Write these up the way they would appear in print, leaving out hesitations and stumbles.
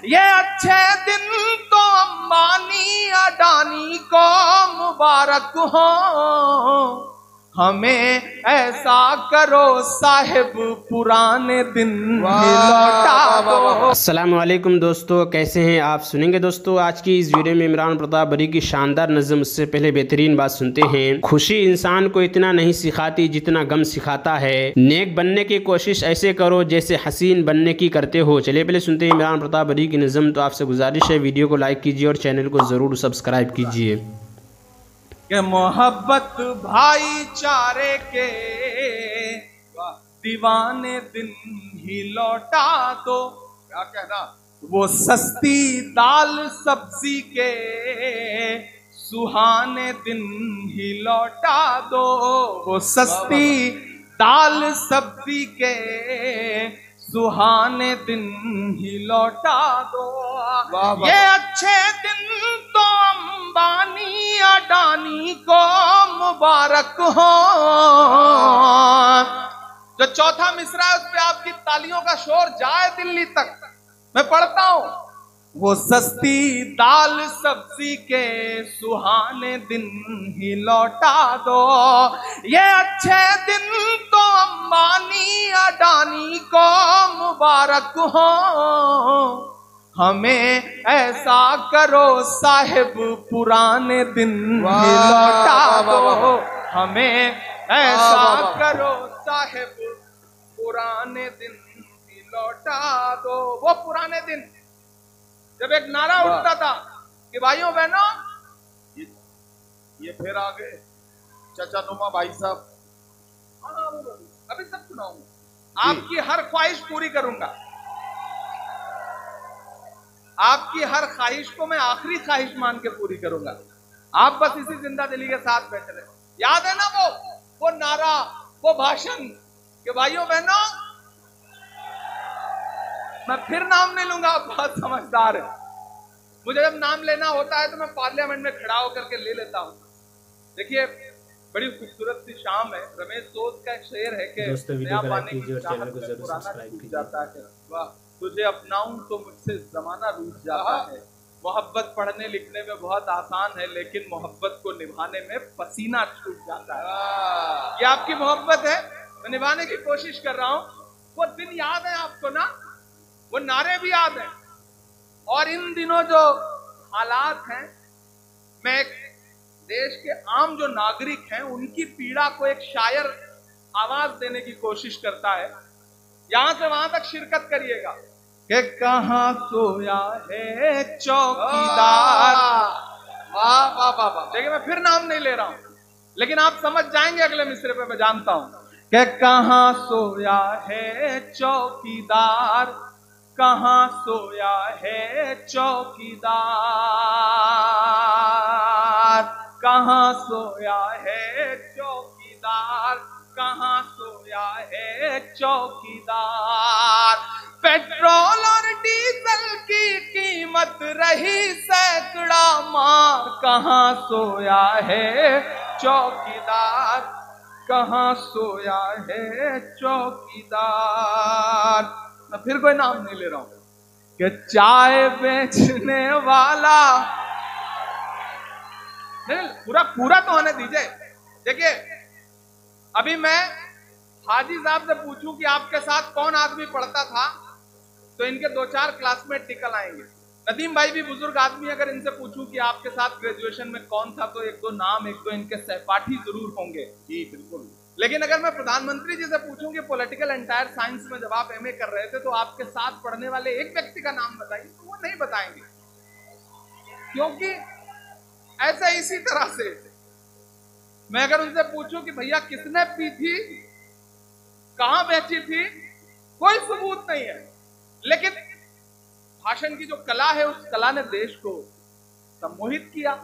ये अच्छे दिन तो अंबानी अडानी को मुबारक हो, हमें ऐसा करो साहिब पुराने दिन लौटा दो। अस्सलाम वालेकुम दोस्तों, कैसे हैं आप। सुनेंगे दोस्तों आज की इस वीडियो में इमरान प्रताप बरी की शानदार नज़म। उससे पहले बेहतरीन बात सुनते हैं। खुशी इंसान को इतना नहीं सिखाती जितना गम सिखाता है। नेक बनने की कोशिश ऐसे करो जैसे हसीन बनने की करते हो। चलिए पहले सुनते हैं इमरान प्रताप बरी की नज़म। तो आपसे गुजारिश है वीडियो को लाइक कीजिए और चैनल को ज़रूर सब्सक्राइब कीजिए। कि मोहब्बत भाईचारे के दीवाने दिन ही लौटा दो। क्या कहना, वो सस्ती दाल सब्जी के सुहाने दिन ही लौटा दो। वो सस्ती दाल सब्जी के सुहाने दिन ही लौटा दो। ये अच्छे दिन तो अंबानी अडानी को मुबारक हो। जो चौथा मिसरा है उस पे आपकी तालियों का शोर जाए दिल्ली तक। मैं पढ़ता हूं, वो सस्ती दाल सब्जी के सुहाने दिन ही लौटा दो। ये अच्छे दिन तो अंबानी अडानी को मुबारक हो, हमें ऐसा करो साहिब पुराने दिन ही लौटा दो। हमें ऐसा करो साहिब पुराने दिन ही लौटा दो। वो पुराने दिन जब एक नारा उठता था कि भाइयों बहनों, ये फिर आ गए चाचा नुमा भाई साहब। अभी सब सुनाऊंगा, आपकी हर ख्वाहिश पूरी करूंगा। आपकी हर ख्वाहिश को मैं आखिरी ख्वाहिश मान के पूरी करूंगा। आप बस इसी जिंदा दिली के साथ बैठे रहे। याद है ना वो नारा, वो भाषण कि भाइयों बहनों, मैं फिर नाम नहीं लूंगा, आप बहुत समझदार है। मुझे जब नाम लेना होता है तो मैं पार्लियामेंट में खड़ा होकर के ले लेता हूं। देखिए बड़ी खूबसूरत सी शाम है। रमेश सोच का एक शेर है कि नया पाने की चाहत में पुराना टूट जाता है। वाह, तुझे अपनाऊं तो मुझसे जमाना रूठ जाता है। मोहब्बत पढ़ने लिखने में बहुत आसान है, लेकिन मोहब्बत को निभाने में पसीना छूट जाता है। ये आपकी मोहब्बत है, मैं निभाने की कोशिश कर रहा हूं। वो दिन याद है आपको ना, वो नारे भी याद हैं। और इन दिनों जो हालात हैं, मैं देश के आम जो नागरिक हैं उनकी पीड़ा को एक शायर आवाज देने की कोशिश करता है। यहां से वहां तक शिरकत करिएगा कि कहां सोया है चौकीदार। वाह वाह वाह वाह। देखिए मैं फिर नाम नहीं ले रहा हूं, लेकिन आप समझ जाएंगे अगले मिसरे पे, मैं जानता हूं कि कहां सोया है चौकीदार, कहां सोया है चौकीदार, कहां सोया है चौकीदार, कहां सोया है चौकीदार। पेट्रोल और डीजल की कीमत रही सैकड़ा मार, कहां सोया है चौकीदार, कहां सोया है चौकीदार। मैं फिर कोई नाम नहीं ले रहा हूं कि चाय बेचने वाला, नहीं पूरा तो होने दीजिए। देखिए अभी मैं हाजी साहब से पूछूं कि आपके साथ कौन आदमी पढ़ता था तो इनके 2-4 क्लासमेट निकल आएंगे। नदीम भाई भी बुजुर्ग आदमी, अगर इनसे पूछूं कि आपके साथ ग्रेजुएशन में कौन था तो 1-2 नाम, 1-2 इनके सहपाठी जरूर होंगे। जी बिल्कुल। लेकिन अगर मैं प्रधानमंत्री जी से पूछूं कि पॉलिटिकल एंटायर साइंस में जब आप एमए कर रहे थे तो आपके साथ पढ़ने वाले एक व्यक्ति का नाम बताइए, तो वो नहीं बताएंगे। क्योंकि ऐसा इसी तरह से मैं अगर उनसे पूछूं कि भैया किसने पी थी, कहां बेची थी, कोई सबूत नहीं है। लेकिन भाषण की जो कला है, उस कला ने देश को सम्मोहित किया।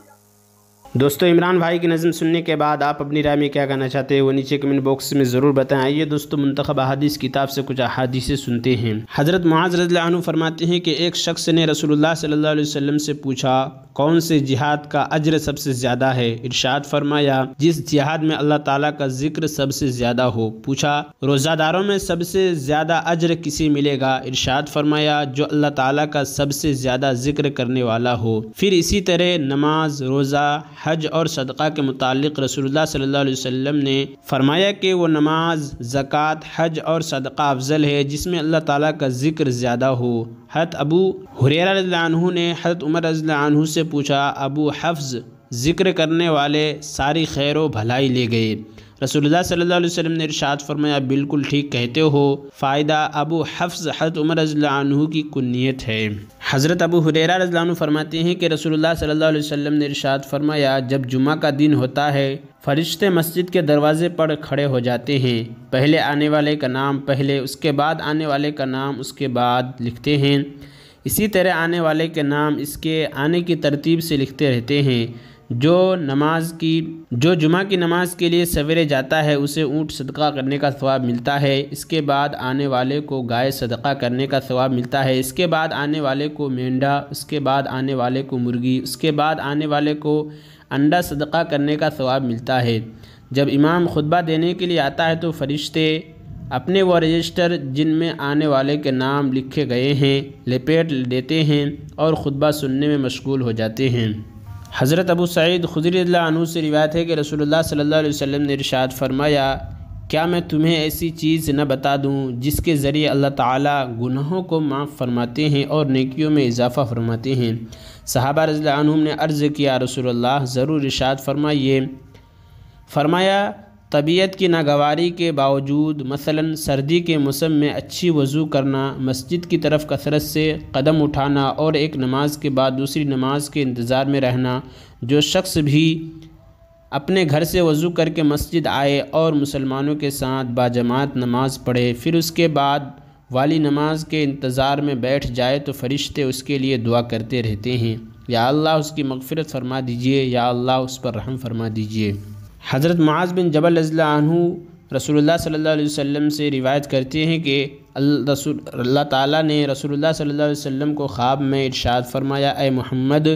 दोस्तों इमरान भाई की नज़म सुनने के बाद आप अपनी राय में क्या कहना चाहते हैं वो नीचे कमेंट बॉक्स में ज़रूर बताएं। आइए दोस्तों मुंतखब अहादीस किताब से कुछ अहादीसें सुनते हैं। हज़रत मुआज़ रज़ियल्लाहु अन्हु फरमाते हैं कि एक शख्स ने रसूलुल्लाह सल्लल्लाहु अलैहि वसल्लम से पूछा, कौन से जिहाद का अज्र सबसे ज़्यादा है? इरशाद फरमाया, जिस जिहाद में अल्लाह ताला का जिक्र सबसे ज़्यादा हो। पूछा, रोज़ादारों में सबसे ज़्यादा अज्र किसे मिलेगा? इरशाद फरमाया, जो अल्लाह ताला का सबसे ज़्यादा जिक्र करने वाला हो। फिर इसी तरह नमाज, रोज़ा, हज और सदक़ा के मुतालिक रसूलुल्लाह सल्लल्लाहु अलैहि वसल्लम ने फरमाया कि वो नमाज, ज़कात, हज और सदक़ा अफजल है जिसमें अल्लाह ताला का जिक्र ज़्यादा हो। हज़रत अबू हुरैरा रज़ियल्लाहु अन्हु ने हज़रत उमर रज़ियल्लाहु अन्हु से पूछा, अबू हफ्ज़, जिक्र करने वाले सारी खैर व भलाई ले गए। रसूलुल्लाह सल्लल्लाहु अलैहि वसल्लम ने इरशाद फरमाया, बिल्कुल ठीक कहते हो। फ़ायदा, अबू हफ्ज़ हज़रत उमर रज़ियल्लाहु अन्हु की कुन्नियत है। हज़रत अबू हुरैरा रज़ियल्लाहु अन्हु फरमाते हैं कि रसूलुल्लाह सल्लल्लाहु अलैहि वसल्लम ने इरशाद फरमाया, जब जुम्मा का दिन होता है फरिश्ते मस्जिद के दरवाज़े पर खड़े हो जाते हैं। पहले आने वाले का नाम पहले, उसके बाद आने वाले का नाम उसके बाद लिखते हैं। इसी तरह आने वाले के नाम इसके आने की तरतीब से लिखते रहते हैं। जो जुमा की नमाज के लिए सवेरे जाता है उसे ऊँट सदका करने का सवाब मिलता है। इसके बाद आने वाले को गाय सदका करने का सवाब मिलता है। इसके बाद आने वाले को मेंढा, उसके बाद आने वाले को मुर्गी, उसके बाद आने वाले को अंडा सदका करने का सवाब मिलता है। जब इमाम खुतबा देने के लिए आता है तो फरिश्ते अपने वो रजिस्टर जिनमें आने वाले के नाम लिखे गए हैं लपेट देते हैं और खुतबा सुनने में मशगूल हो जाते हैं। हज़रत अबू सईद खुदरी रज़ियल्लाहु अन्हु से रिवायत है कि रसूलुल्लाह सल्लल्लाहु अलैहि वसल्लम ने इरशाद फरमाया, क्या मैं तुम्हें ऐसी चीज़ न बता दूं जिसके ज़रिए अल्लाह ताला गुनाहों को माफ़ फरमाते हैं और नेकियों में इजाफ़ा फरमाते हैं। सहाबा रज़ियल्लाहु अन्हुम ने अर्ज़ किया, रसूलुल्लाह ज़रूर इरशाद फरमाइए। फरमाया, तबीयत की नागवारी के बावजूद मसलन सर्दी के मौसम में अच्छी वज़ू करना, मस्जिद की तरफ कसरत से कदम उठाना और एक नमाज के बाद दूसरी नमाज के इंतज़ार में रहना। जो शख्स भी अपने घर से वज़ू करके मस्जिद आए और मुसलमानों के साथ बाजमात नमाज पढ़े, फिर उसके बाद वाली नमाज के इंतज़ार में बैठ जाए तो फ़रिश्ते उसके लिए दुआ करते रहते हैं, या अल्लाह उसकी मग़फ़िरत फरमा दीजिए, या अल्लाह उस पर रहम फरमा दीजिए। हज़रत मुआज़ बिन जबल रज़ियल्लाहु अन्हु रसूलुल्लाह सल्लल्लाहु अलैहि वसल्लम से रिवायत करते हैं कि अल्लाह ताला ने रसूलुल्लाह सल्लल्लाहु अलैहि वसल्लम को ख्वाब में इरशाद फरमाया, ए मोहम्मद,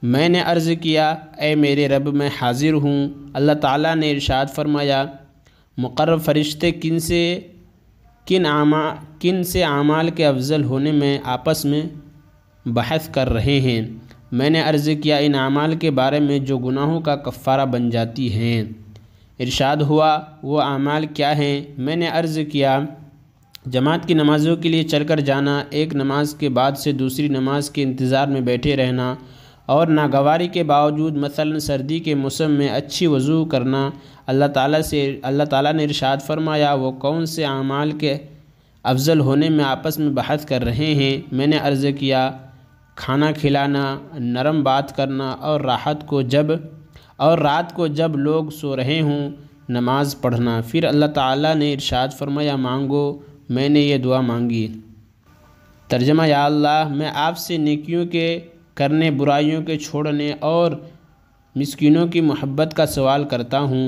मैंने अर्ज़ किया, ए मेरे रब, मैं हाज़िर हूँ। अल्लाह ताला ने इरशाद फरमाया, मुक़र्रब फ़रिश्ते किन से आमाल के अफजल होने में आपस में बहस कर रहे हैं। मैंने अर्ज़ किया, इन आमाल के बारे में जो गुनाहों का कफ़ारा बन जाती हैं। इरशाद हुआ, वो आमाल क्या हैं? मैंने अर्ज़ किया, जमात की नमाज़ों के लिए चलकर जाना, एक नमाज के बाद से दूसरी नमाज के इंतज़ार में बैठे रहना और नागवारी के बावजूद मसलन सर्दी के मौसम में अच्छी वज़ू करना। अल्लाह ताला ने इरशाद फरमाया, वो कौन से आमाल के अफजल होने में आपस में बहस कर रहे हैं। मैंने अर्ज़ किया, खाना खिलाना, नरम बात करना और रात को जब लोग सो रहे हों नमाज पढ़ना। फिर अल्लाह ताला ने इरशाद फरमाया, मांगो। मैंने ये दुआ मांगी। तर्जमा, या अल्लाह, मैं आपसे नेकियों के करने, बुराइयों के छोड़ने और मिस्कीनों की मोहब्बत का सवाल करता हूँ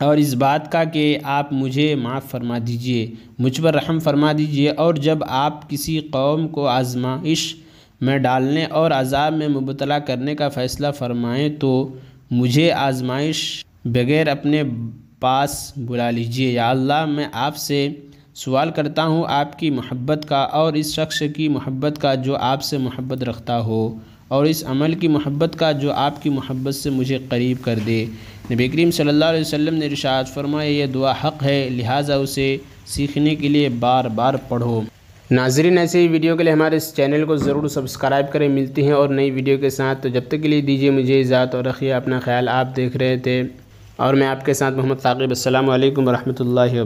और इस बात का कि आप मुझे माफ़ फरमा दीजिए, मुझ पर रहम फरमा दीजिए। और जब आप किसी कौम को आजमाइश में डालने और अज़ाब में मुबतला करने का फ़ैसला फ़रमाएँ तो मुझे आजमाइश बग़ैर अपने पास बुला लीजिए। या अल्लाह, मैं आपसे सवाल करता हूँ आपकी मोहब्बत का और इस शख्स की मोहब्बत का जो आपसे मोहब्बत रखता हो, और इस अमल की मोहब्बत का जो आपकी मोहब्बत से मुझे करीब कर दे। नबी करीम सल्लल्लाहु अलैहि वसल्लम ने इरशाद फरमाया, ये दुआ हक़ है, लिहाजा उसे सीखने के लिए बार बार पढ़ो। नाज़रीन, ऐसे ही वीडियो के लिए हमारे इस चैनल को ज़रूर सब्सक्राइब करें। मिलती हैं और नई वीडियो के साथ। तो जब तक के लिए दीजिए मुझे इजाज़त और रखिए अपना ख्याल। आप देख रहे थे और मैं आपके साथ मोहम्मद साकिब। अस्सलामु अलैकुम व रहमतुल्लाहि व बरकातुहू।